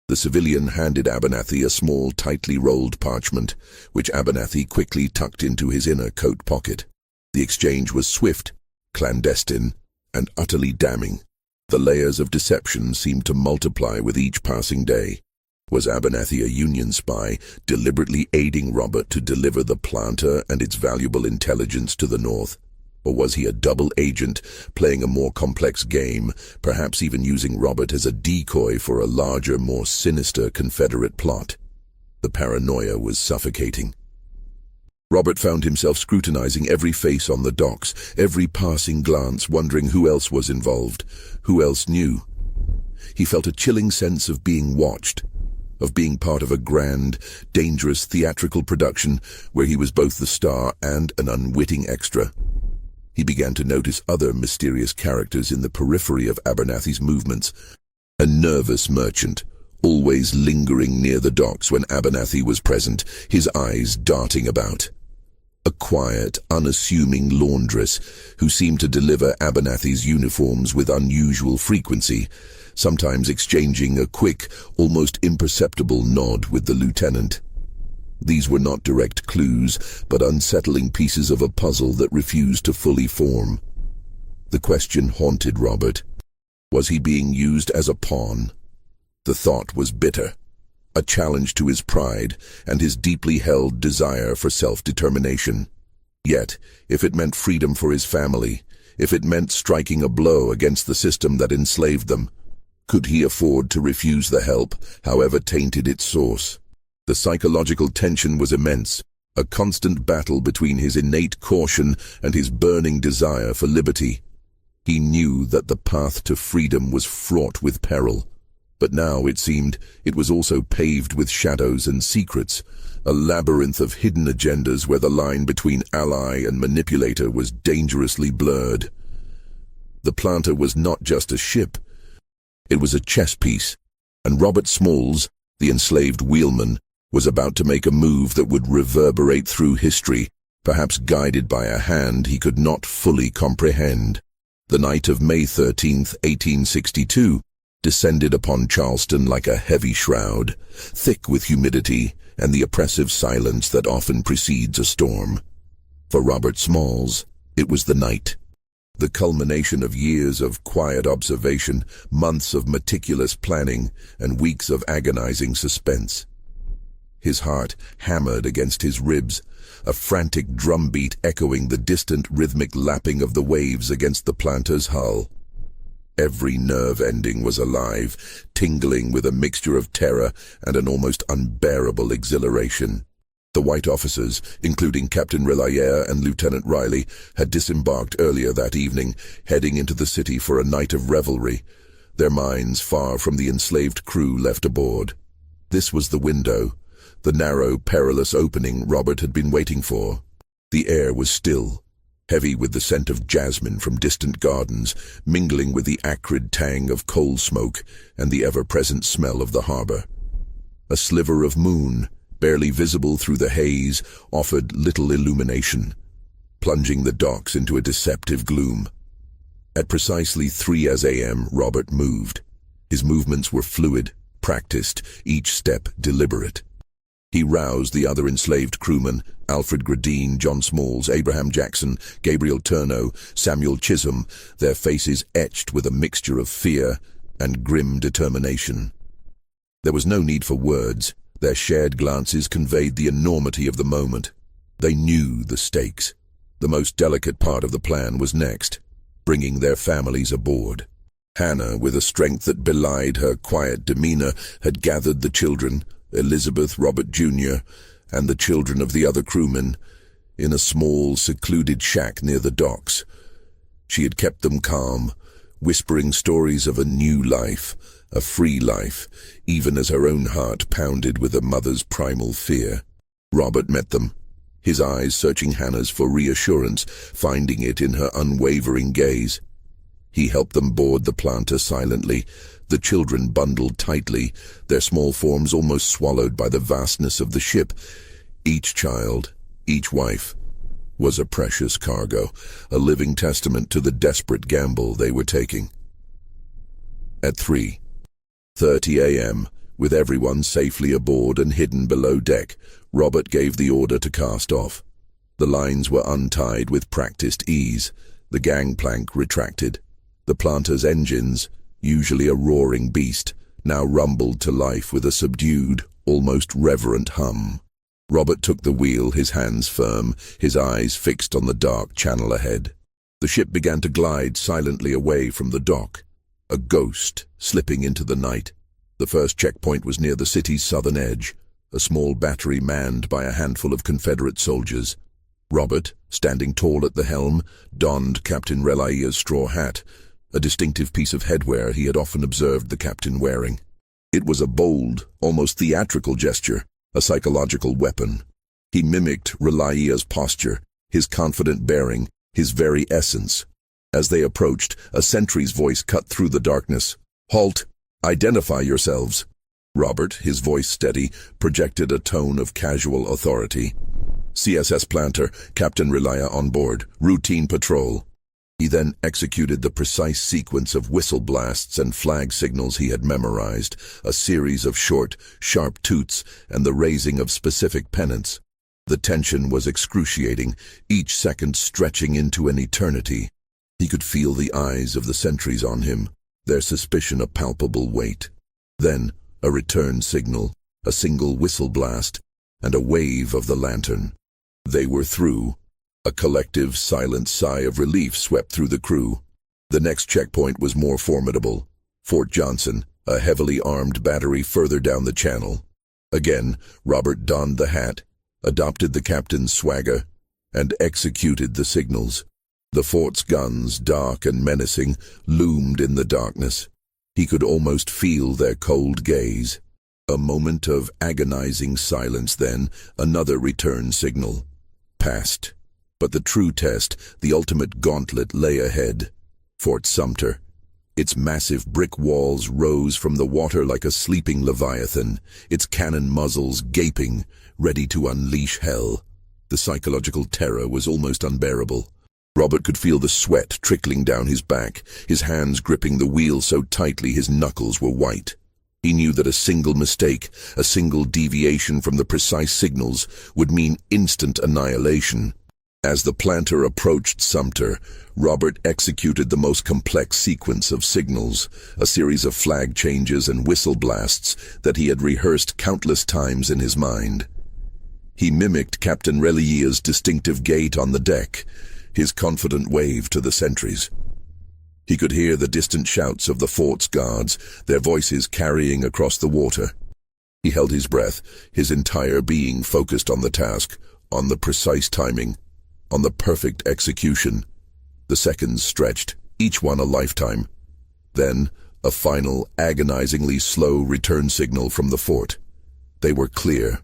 The civilian handed Abernathy a small, tightly rolled parchment, which Abernathy quickly tucked into his inner coat pocket. The exchange was swift, clandestine, and utterly damning. The layers of deception seemed to multiply with each passing day. Was Abernathy a Union spy, deliberately aiding Robert to deliver the planter and its valuable intelligence to the North? Or was he a double agent, playing a more complex game, perhaps even using Robert as a decoy for a larger, more sinister Confederate plot? The paranoia was suffocating. Robert found himself scrutinizing every face on the docks, every passing glance, wondering who else was involved, who else knew. He felt a chilling sense of being watched, of being part of a grand, dangerous theatrical production where he was both the star and an unwitting extra. He began to notice other mysterious characters in the periphery of Abernathy's movements. A nervous merchant, always lingering near the docks when Abernathy was present, his eyes darting about. A quiet, unassuming laundress who seemed to deliver Abernathy's uniforms with unusual frequency, sometimes exchanging a quick, almost imperceptible nod with the lieutenant. These were not direct clues, but unsettling pieces of a puzzle that refused to fully form. The question haunted Robert. Was he being used as a pawn? The thought was bitter, a challenge to his pride and his deeply held desire for self-determination. Yet, if it meant freedom for his family, if it meant striking a blow against the system that enslaved them, could he afford to refuse the help, however tainted its source? The psychological tension was immense, a constant battle between his innate caution and his burning desire for liberty. He knew that the path to freedom was fraught with peril, but now it seemed it was also paved with shadows and secrets, a labyrinth of hidden agendas where the line between ally and manipulator was dangerously blurred. The planter was not just a ship, it was a chess piece, and Robert SMALLS, the enslaved wheelman, was about to make a move that would reverberate through history, perhaps guided by a hand he could not fully comprehend. The night of May 13, 1862, descended upon Charleston like a heavy shroud, thick with humidity and the oppressive silence that often precedes a storm. For Robert SMALLS, it was the night, the culmination of years of quiet observation, months of meticulous planning, and weeks of agonizing suspense. His heart hammered against his ribs, a frantic drumbeat echoing the distant rhythmic lapping of the waves against the planter's hull. Every nerve ending was alive, tingling with a mixture of terror and an almost unbearable exhilaration. The white officers, including Captain Rellayer and Lieutenant Riley, had disembarked earlier that evening, heading into the city for a night of revelry, their minds far from the enslaved crew left aboard. This was the window, the narrow, perilous opening Robert had been waiting for. The air was still, heavy with the scent of jasmine from distant gardens, mingling with the acrid tang of coal smoke and the ever-present smell of the harbor. A sliver of moon, barely visible through the haze, offered little illumination, plunging the docks into a deceptive gloom. At precisely 3 a.m., Robert moved. His movements were fluid, practiced, each step deliberate. He roused the other enslaved crewmen, Alfred Gradine, John SMALLS, Abraham Jackson, Gabriel Turneau, Samuel Chisholm, their faces etched with a mixture of fear and grim determination. There was no need for words. Their shared glances conveyed the enormity of the moment. They knew the stakes. The most delicate part of the plan was next, bringing their families aboard. Hannah, with a strength that belied her quiet demeanor, had gathered the children, Elizabeth, Robert Jr., and the children of the other crewmen, in a small, secluded shack near the docks. She had kept them calm, whispering stories of a new life, a free life, even as her own heart pounded with a mother's primal fear. Robert met them, his eyes searching Hannah's for reassurance, finding it in her unwavering gaze. He helped them board the planter silently, the children bundled tightly, their small forms almost swallowed by the vastness of the ship. Each child, each wife, was a precious cargo, a living testament to the desperate gamble they were taking. At 3:30 a.m., with everyone safely aboard and hidden below deck, Robert gave the order to cast off. The lines were untied with practiced ease, the gangplank retracted. The planter's engines, usually a roaring beast, now rumbled to life with a subdued, almost reverent hum. Robert took the wheel, his hands firm, his eyes fixed on the dark channel ahead. The ship began to glide silently away from the dock, a ghost slipping into the night. The first checkpoint was near the city's southern edge, a small battery manned by a handful of Confederate soldiers. Robert, standing tall at the helm, donned Captain Relayer's straw hat, a distinctive piece of headwear he had often observed the captain wearing. It was a bold, almost theatrical gesture, a psychological weapon. He mimicked Relayer's posture, his confident bearing, his very essence. As they approached, a sentry's voice cut through the darkness. "Halt! Identify yourselves!" Robert, his voice steady, projected a tone of casual authority. "CSS Planter, Captain Relayer on board, routine patrol." He then executed the precise sequence of whistle blasts and flag signals he had memorized, a series of short, sharp toots and the raising of specific pennants. The tension was excruciating, each second stretching into an eternity. He could feel the eyes of the sentries on him, their suspicion a palpable weight. Then, a return signal, a single whistle blast, and a wave of the lantern. They were through. A collective, silent sigh of relief swept through the crew. The next checkpoint was more formidable. Fort Johnson, a heavily armed battery further down the channel. Again, Robert donned the hat, adopted the captain's swagger, and executed the signals. The fort's guns, dark and menacing, loomed in the darkness. He could almost feel their cold gaze. A moment of agonizing silence, then another return signal. Passed. But the true test, the ultimate gauntlet, lay ahead. Fort Sumter. Its massive brick walls rose from the water like a sleeping leviathan, its cannon muzzles gaping, ready to unleash hell. The psychological terror was almost unbearable. Robert could feel the sweat trickling down his back, his hands gripping the wheel so tightly his knuckles were white. He knew that a single mistake, a single deviation from the precise signals, would mean instant annihilation. As the planter approached Sumter, Robert executed the most complex sequence of signals, a series of flag changes and whistle blasts that he had rehearsed countless times in his mind. He mimicked Captain Reliea's distinctive gait on the deck, his confident wave to the sentries. He could hear the distant shouts of the fort's guards, their voices carrying across the water. He held his breath, his entire being focused on the task, on the precise timing, on the perfect execution. The seconds stretched, each one a lifetime. Then, a final, agonizingly slow return signal from the fort. They were clear.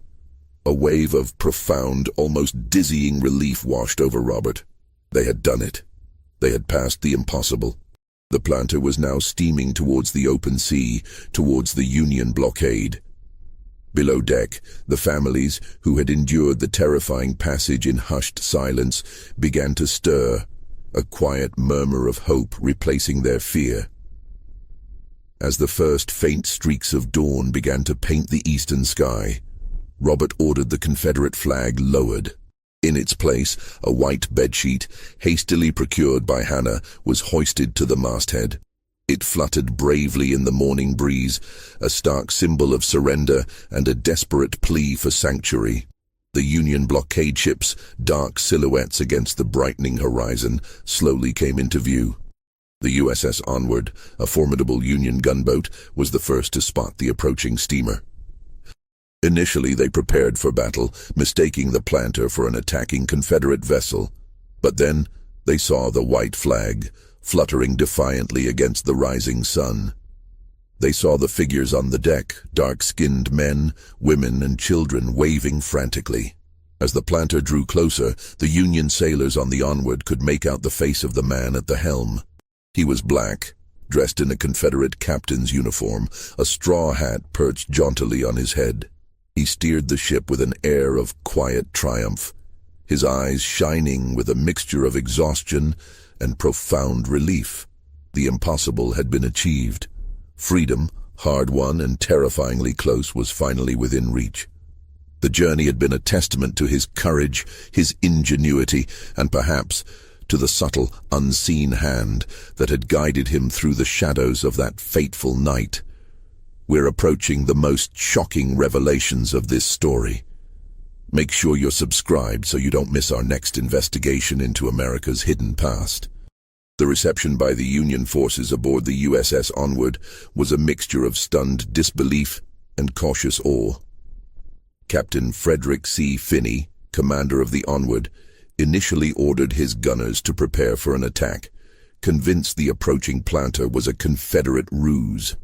A wave of profound, almost dizzying relief washed over Robert. They had done it. They had passed the impossible. The planter was now steaming towards the open sea, towards the Union blockade. Below deck, the families, who had endured the terrifying passage in hushed silence, began to stir, a quiet murmur of hope replacing their fear. As the first faint streaks of dawn began to paint the eastern sky, Robert ordered the Confederate flag lowered. In its place, a white bedsheet, hastily procured by Hannah, was hoisted to the masthead. It fluttered bravely in the morning breeze, a stark symbol of surrender and a desperate plea for sanctuary. The Union blockade ships, dark silhouettes against the brightening horizon, slowly came into view. The USS Onward, a formidable Union gunboat, was the first to spot the approaching steamer. Initially they prepared for battle, mistaking the planter for an attacking Confederate vessel. But then they saw the white flag, fluttering defiantly against the rising sun. They saw the figures on the deck, dark-skinned men, women, and children waving frantically. As the planter drew closer, the Union sailors on the Onward could make out the face of the man at the helm. He was black, dressed in a Confederate captain's uniform, a straw hat perched jauntily on his head. He steered the ship with an air of quiet triumph, his eyes shining with a mixture of exhaustion and profound relief. The impossible had been achieved. Freedom, hard-won and terrifyingly close, was finally within reach. The journey had been a testament to his courage, his ingenuity, and perhaps to the subtle, unseen hand that had guided him through the shadows of that fateful night. We're approaching the most shocking revelations of this story. Make sure you're subscribed so you don't miss our next investigation into America's hidden past. The reception by the Union forces aboard the USS Onward was a mixture of stunned disbelief and cautious awe. Captain Frederick C. Finney, commander of the Onward, initially ordered his gunners to prepare for an attack, convinced the approaching planter was a Confederate ruse.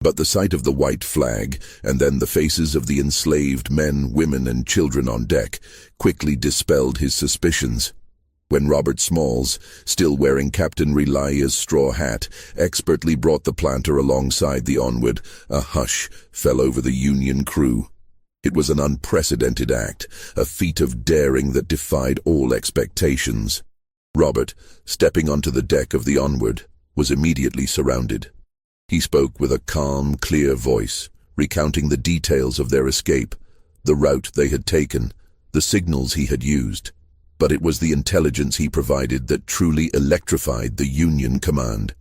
But the sight of the white flag, and then the faces of the enslaved men, women, and children on deck, quickly dispelled his suspicions. When Robert SMALLS, still wearing Captain Reliea's straw hat, expertly brought the planter alongside the Onward, a hush fell over the Union crew. It was an unprecedented act, a feat of daring that defied all expectations. Robert, stepping onto the deck of the Onward, was immediately surrounded. He spoke with a calm, clear voice, recounting the details of their escape, the route they had taken, the signals he had used. But it was the intelligence he provided that truly electrified the Union command.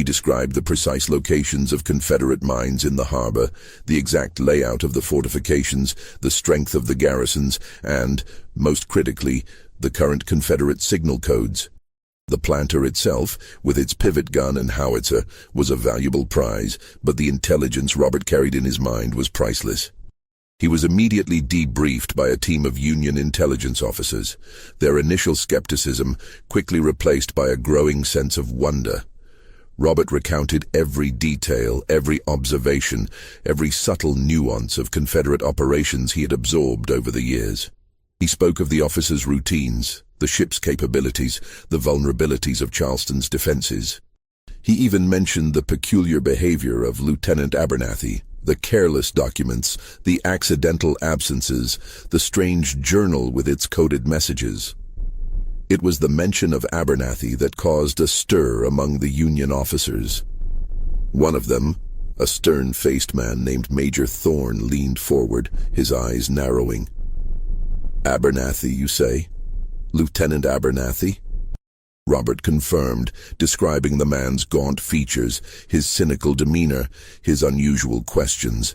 He described the precise locations of Confederate mines in the harbor, the exact layout of the fortifications, the strength of the garrisons, and, most critically, the current Confederate signal codes. The planter itself, with its pivot gun and howitzer, was a valuable prize, but the intelligence Robert carried in his mind was priceless. He was immediately debriefed by a team of Union intelligence officers, their initial skepticism quickly replaced by a growing sense of wonder. Robert recounted every detail, every observation, every subtle nuance of Confederate operations he had absorbed over the years. He spoke of the officers' routines, the ship's capabilities, the vulnerabilities of Charleston's defenses. He even mentioned the peculiar behavior of Lieutenant Abernathy, the careless documents, the accidental absences, the strange journal with its coded messages. It was the mention of Abernathy that caused a stir among the Union officers. One of them, a stern-faced man named Major Thorne, leaned forward, his eyes narrowing. "Abernathy, you say? Lieutenant Abernathy?" Robert confirmed, describing the man's gaunt features, his cynical demeanor, his unusual questions.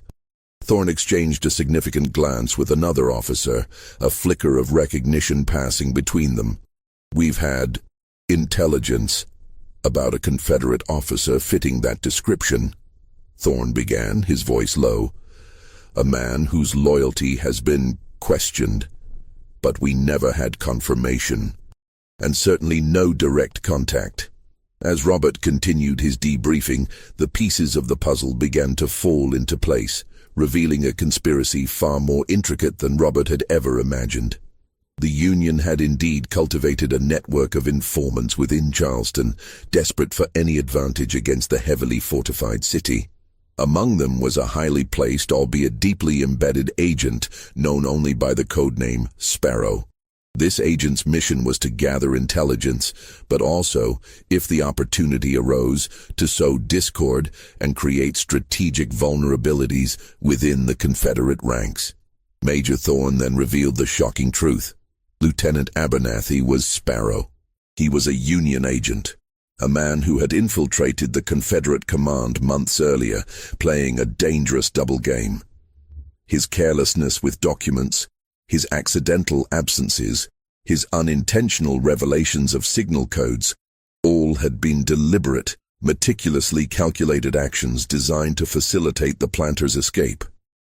Thorne exchanged a significant glance with another officer, a flicker of recognition passing between them. "We've had intelligence about a Confederate officer fitting that description," Thorne began, his voice low. "A man whose loyalty has been questioned, but we never had confirmation, and certainly no direct contact." As Robert continued his debriefing, the pieces of the puzzle began to fall into place, revealing a conspiracy far more intricate than Robert had ever imagined. The Union had indeed cultivated a network of informants within Charleston, desperate for any advantage against the heavily fortified city. Among them was a highly placed, albeit deeply embedded agent, known only by the codename Sparrow. This agent's mission was to gather intelligence, but also, if the opportunity arose, to sow discord and create strategic vulnerabilities within the Confederate ranks. Major Thorne then revealed the shocking truth. Lieutenant Abernathy was Sparrow. He was a Union agent, a man who had infiltrated the Confederate command months earlier, playing a dangerous double game. His carelessness with documents, his accidental absences, his unintentional revelations of signal codes, all had been deliberate, meticulously calculated actions designed to facilitate the planter's escape.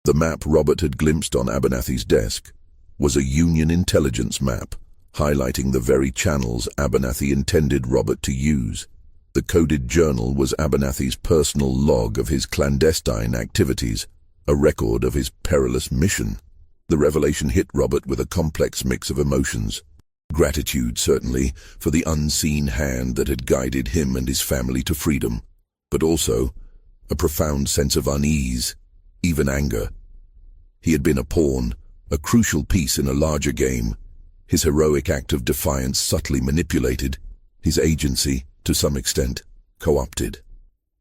The map Robert had glimpsed on Abernathy's desk was a Union intelligence map, highlighting the very channels Abernathy intended Robert to use. The coded journal was Abernathy's personal log of his clandestine activities, a record of his perilous mission. The revelation hit Robert with a complex mix of emotions. Gratitude, certainly, for the unseen hand that had guided him and his family to freedom, but also a profound sense of unease, even anger. He had been a pawn, a crucial piece in a larger game, his heroic act of defiance subtly manipulated, his agency, to some extent, co-opted.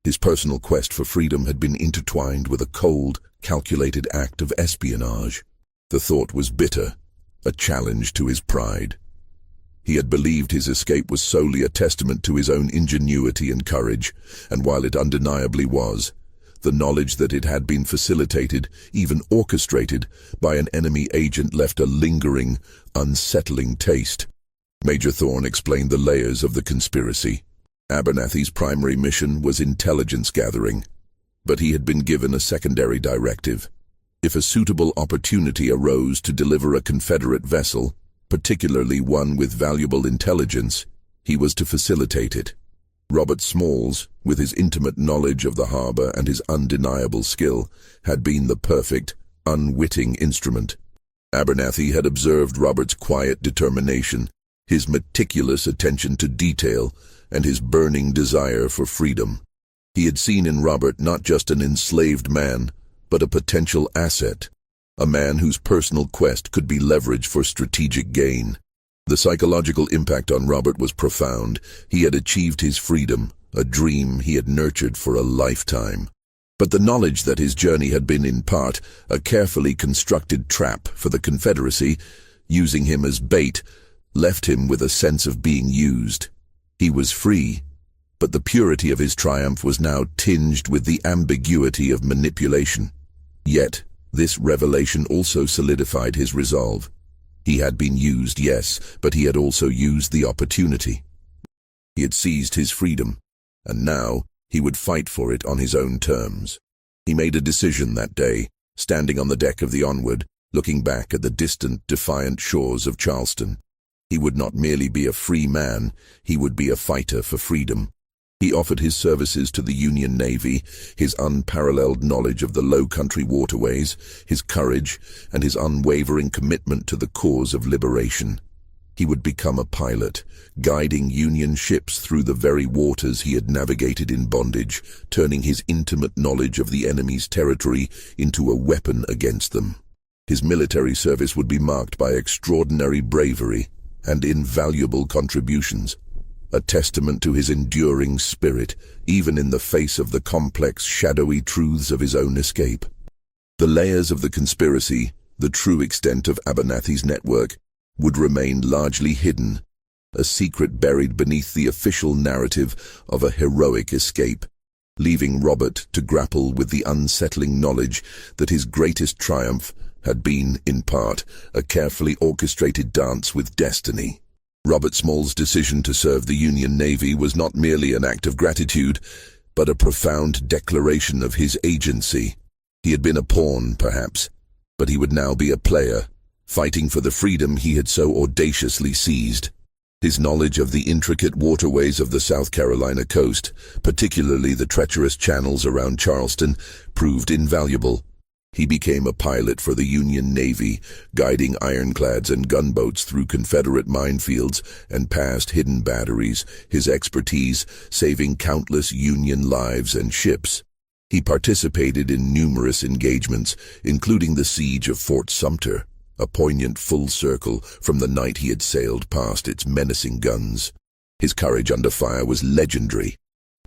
His personal quest for freedom had been intertwined with a cold, calculated act of espionage. The thought was bitter, a challenge to his pride. He had believed his escape was solely a testament to his own ingenuity and courage, and while it undeniably was, the knowledge that it had been facilitated, even orchestrated, by an enemy agent left a lingering, unsettling taste. Major Thorne explained the layers of the conspiracy. Abernathy's primary mission was intelligence gathering, but he had been given a secondary directive. If a suitable opportunity arose to deliver a Confederate vessel, particularly one with valuable intelligence, he was to facilitate it. Robert SMALLS, with his intimate knowledge of the harbor and his undeniable skill, had been the perfect, unwitting instrument. Abernathy had observed Robert's quiet determination, his meticulous attention to detail, and his burning desire for freedom. He had seen in Robert not just an enslaved man, but a potential asset, a man whose personal quest could be leveraged for strategic gain. The psychological impact on Robert was profound. He had achieved his freedom, a dream he had nurtured for a lifetime. But the knowledge that his journey had been in part a carefully constructed trap for the Confederacy, using him as bait, left him with a sense of being used. He was free, But the purity of his triumph was now tinged with the ambiguity of manipulation. Yet, this revelation also solidified his resolve. He had been used, yes, but he had also used the opportunity. He had seized his freedom, and now he would fight for it on his own terms. He made a decision that day, standing on the deck of the Onward, looking back at the distant, defiant shores of Charleston. He would not merely be a free man, he would be a fighter for freedom. He offered his services to the Union Navy, his unparalleled knowledge of the low-country waterways, his courage, and his unwavering commitment to the cause of liberation. He would become a pilot, guiding Union ships through the very waters he had navigated in bondage, turning his intimate knowledge of the enemy's territory into a weapon against them. His military service would be marked by extraordinary bravery and invaluable contributions, a testament to his enduring spirit, even in the face of the complex, shadowy truths of his own escape. The layers of the conspiracy, the true extent of Abernathy's network, would remain largely hidden, a secret buried beneath the official narrative of a heroic escape, leaving Robert to grapple with the unsettling knowledge that his greatest triumph had been, in part, a carefully orchestrated dance with destiny. Robert SMALLS' decision to serve the Union Navy was not merely an act of gratitude, but a profound declaration of his agency. He had been a pawn, perhaps, but he would now be a player, fighting for the freedom he had so audaciously seized. His knowledge of the intricate waterways of the South Carolina coast, particularly the treacherous channels around Charleston, proved invaluable. He became a pilot for the Union Navy, guiding ironclads and gunboats through Confederate minefields and past hidden batteries, his expertise saving countless Union lives and ships. He participated in numerous engagements, including the siege of Fort Sumter, a poignant full circle from the night he had sailed past its menacing guns. His courage under fire was legendary,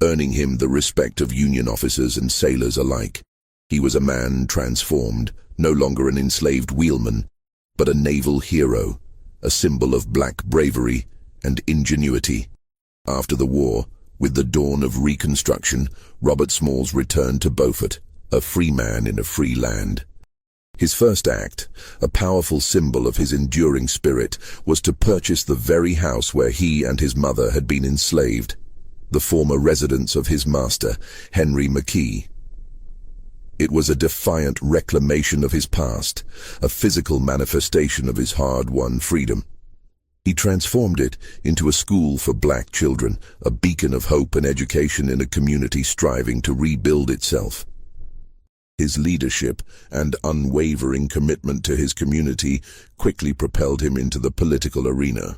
earning him the respect of Union officers and sailors alike. He was a man transformed, no longer an enslaved wheelman, but a naval hero, a symbol of black bravery and ingenuity. After the war, with the dawn of Reconstruction, Robert SMALLS returned to Beaufort, a free man in a free land. His first act, a powerful symbol of his enduring spirit, was to purchase the very house where he and his mother had been enslaved, the former residence of his master, Henry McKee. It was a defiant reclamation of his past, a physical manifestation of his hard-won freedom. He transformed it into a school for black children, a beacon of hope and education in a community striving to rebuild itself. His leadership and unwavering commitment to his community quickly propelled him into the political arena.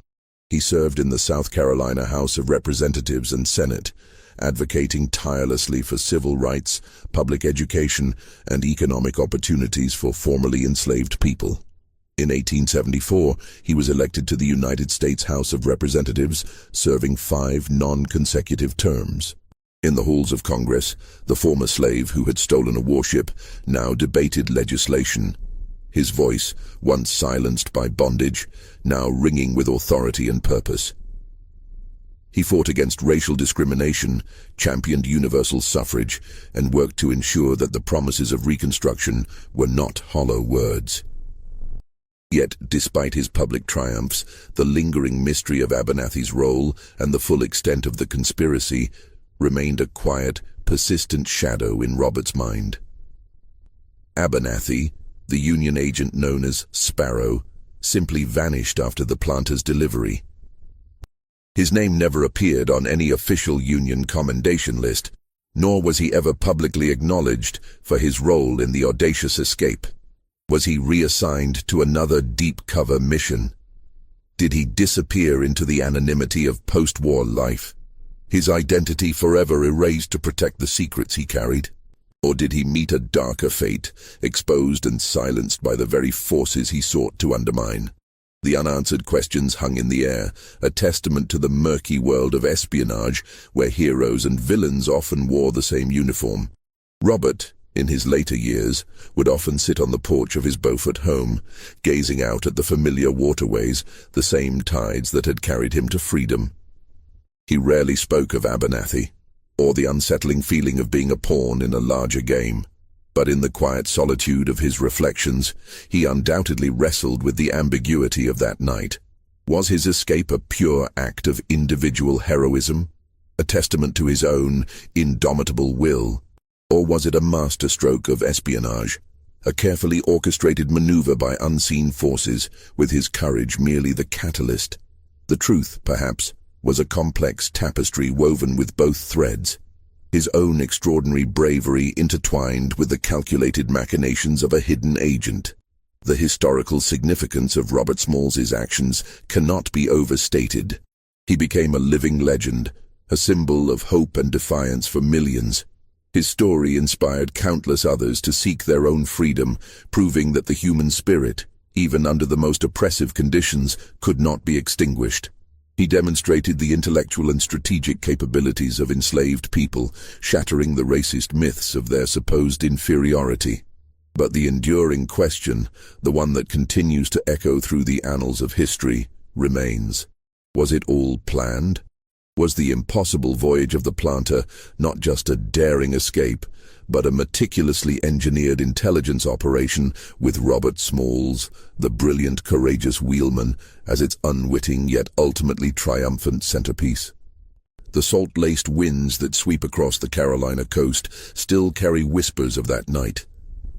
He served in the South Carolina House of Representatives and Senate, advocating tirelessly for civil rights, public education, and economic opportunities for formerly enslaved people. In 1874, he was elected to the United States House of Representatives, serving 5 non-consecutive terms. In the halls of Congress, the former slave who had stolen a warship now debated legislation, his voice, once silenced by bondage, now ringing with authority and purpose. He fought against racial discrimination, championed universal suffrage, and worked to ensure that the promises of Reconstruction were not hollow words. Yet, despite his public triumphs, the lingering mystery of Abernathy's role and the full extent of the conspiracy remained a quiet, persistent shadow in Robert's mind. Abernathy, the Union agent known as Sparrow, simply vanished after the planter's delivery. His name never appeared on any official Union commendation list, nor was he ever publicly acknowledged for his role in the audacious escape. Was he reassigned to another deep-cover mission? Did he disappear into the anonymity of post-war life, his identity forever erased to protect the secrets he carried? Or did he meet a darker fate, exposed and silenced by the very forces he sought to undermine? The unanswered questions hung in the air, a testament to the murky world of espionage, where heroes and villains often wore the same uniform. Robert, in his later years, would often sit on the porch of his Beaufort home, gazing out at the familiar waterways, the same tides that had carried him to freedom. He rarely spoke of Abernathy, or the unsettling feeling of being a pawn in a larger game. But in the quiet solitude of his reflections, he undoubtedly wrestled with the ambiguity of that night. Was his escape a pure act of individual heroism, a testament to his own indomitable will, or was it a masterstroke of espionage, a carefully orchestrated maneuver by unseen forces, with his courage merely the catalyst? The truth, perhaps, was a complex tapestry woven with both threads, his own extraordinary bravery intertwined with the calculated machinations of a hidden agent. The historical significance of Robert SMALLS' actions cannot be overstated. He became a living legend, a symbol of hope and defiance for millions. His story inspired countless others to seek their own freedom, proving that the human spirit, even under the most oppressive conditions, could not be extinguished. He demonstrated the intellectual and strategic capabilities of enslaved people, shattering the racist myths of their supposed inferiority. But the enduring question, the one that continues to echo through the annals of history, remains. Was it all planned? Was the impossible voyage of the planter not just a daring escape, but a meticulously engineered intelligence operation with Robert SMALLS, the brilliant, courageous wheelman, as its unwitting yet ultimately triumphant centerpiece? The salt-laced winds that sweep across the Carolina coast still carry whispers of that night,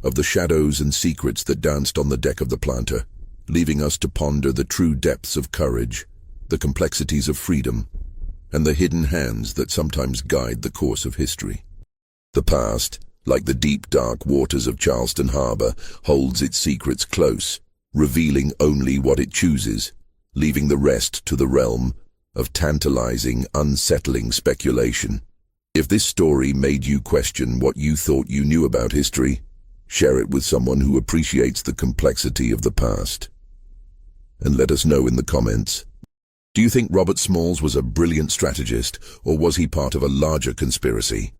of the shadows and secrets that danced on the deck of the planter, leaving us to ponder the true depths of courage, the complexities of freedom, and the hidden hands that sometimes guide the course of history. The past, like the deep, dark waters of Charleston Harbor, holds its secrets close, revealing only what it chooses, leaving the rest to the realm of tantalizing, unsettling speculation. If this story made you question what you thought you knew about history, share it with someone who appreciates the complexity of the past. And let us know in the comments. Do you think Robert SMALLS was a brilliant strategist, or was he part of a larger conspiracy?